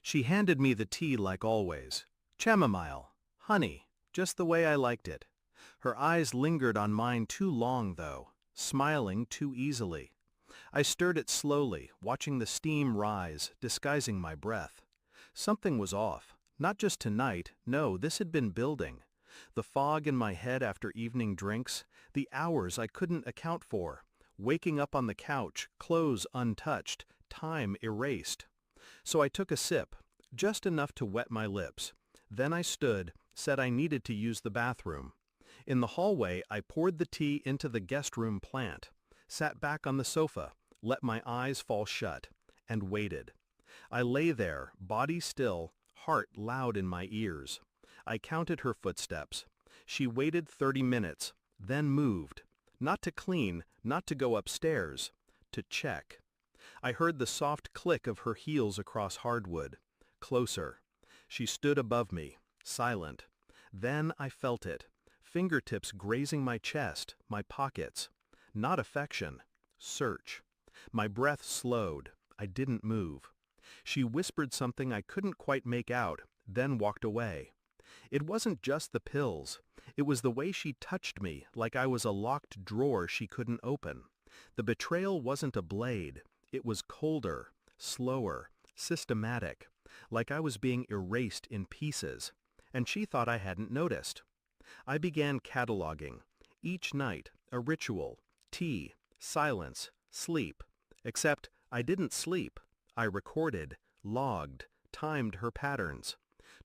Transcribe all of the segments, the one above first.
She handed me the tea like always. Chamomile, honey, just the way I liked it. Her eyes lingered on mine too long, though, smiling too easily. I stirred it slowly, watching the steam rise, disguising my breath. Something was off. Not just tonight, no, this had been building. The fog in my head after evening drinks, the hours I couldn't account for, waking up on the couch, clothes untouched, time erased. So I took a sip, just enough to wet my lips. Then I stood, said I needed to use the bathroom. In the hallway, I poured the tea into the guest room plant, sat back on the sofa, let my eyes fall shut, and waited. I lay there, body still, heart loud in my ears. I counted her footsteps. She waited 30 minutes, then moved. Not to clean, not to go upstairs, to check. I heard the soft click of her heels across hardwood. Closer. She stood above me, silent. Then I felt it, fingertips grazing my chest, my pockets. Not affection. Search. My breath slowed. I didn't move. She whispered something I couldn't quite make out, then walked away. It wasn't just the pills. It was the way she touched me, like I was a locked drawer she couldn't open. The betrayal wasn't a blade. It was colder, slower, systematic, like I was being erased in pieces. And she thought I hadn't noticed. I began cataloging. Each night, a ritual. Tea, silence, sleep. Except I didn't sleep. I recorded, logged, timed her patterns.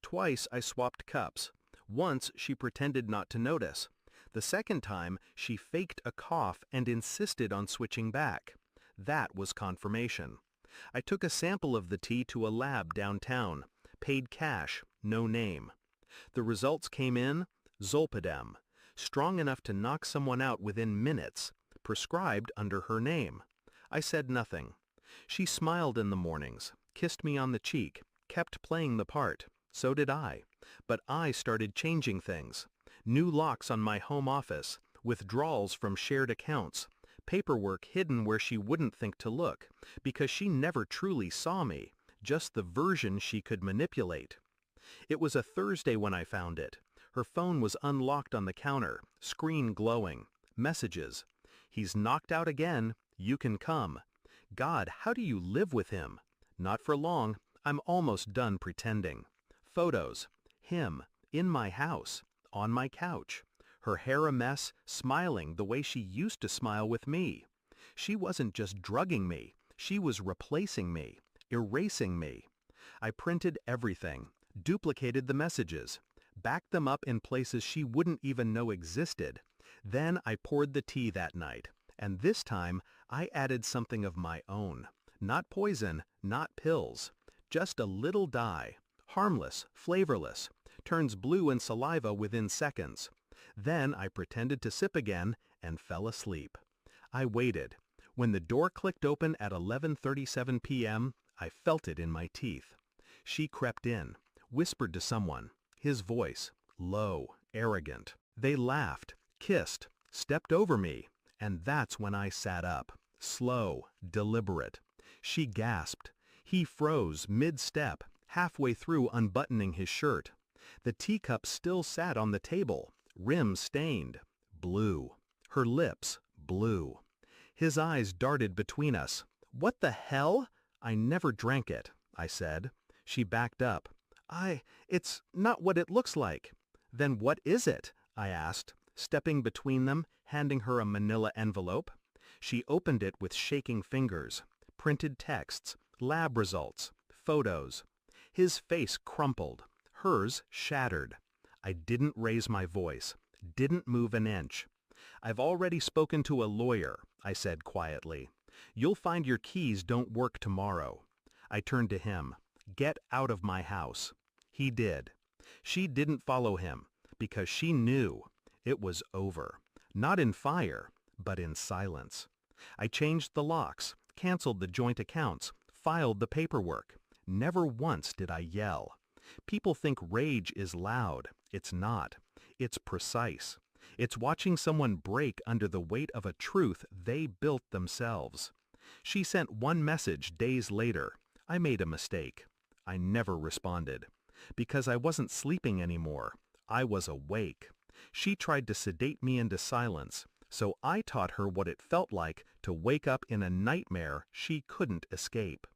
Twice I swapped cups. Once she pretended not to notice. The second time she faked a cough and insisted on switching back. That was confirmation. I took a sample of the tea to a lab downtown, paid cash, no name. The results came in, Zolpidem, strong enough to knock someone out within minutes, prescribed under her name. I said nothing. She smiled in the mornings, kissed me on the cheek, kept playing the part. So did I. But I started changing things. New locks on my home office, withdrawals from shared accounts, paperwork hidden where she wouldn't think to look, because she never truly saw me, just the version she could manipulate. It was a Thursday when I found it. Her phone was unlocked on the counter, screen glowing. Messages. He's knocked out again. You can come. God, how do you live with him? Not for long. I'm almost done pretending. Photos. Him. In my house. On my couch. Her hair a mess, smiling the way she used to smile with me. She wasn't just drugging me. She was replacing me. Erasing me. I printed everything. Duplicated the messages. Backed them up in places she wouldn't even know existed. Then I poured the tea that night. And this time, I added something of my own. Not poison, not pills. Just a little dye. Harmless, flavorless. Turns blue in saliva within seconds. Then I pretended to sip again and fell asleep. I waited. When the door clicked open at 11:37 p.m., I felt it in my teeth. She crept in, whispered to someone. His voice, low, arrogant. They laughed, kissed, stepped over me. And that's when I sat up, slow, deliberate. She gasped. He froze mid-step, halfway through unbuttoning his shirt. The teacup still sat on the table, rim stained, blue. Her lips, blue. His eyes darted between us. What the hell? I never drank it, I said. She backed up. It's not what it looks like. Then what is it? I asked, stepping between them, handing her a manila envelope. She opened it with shaking fingers. Printed texts, lab results, photos. His face crumpled, hers shattered. I didn't raise my voice, didn't move an inch. I've already spoken to a lawyer, I said quietly. You'll find your keys don't work tomorrow. I turned to him. Get out of my house. He did. She didn't follow him, because she knew. It was over. Not in fire, but in silence. I changed the locks, canceled the joint accounts, filed the paperwork. Never once did I yell. People think rage is loud. It's not. It's precise. It's watching someone break under the weight of a truth they built themselves. She sent one message days later. I made a mistake. I never responded. Because I wasn't sleeping anymore. I was awake. She tried to sedate me into silence, so I taught her what it felt like to wake up in a nightmare she couldn't escape.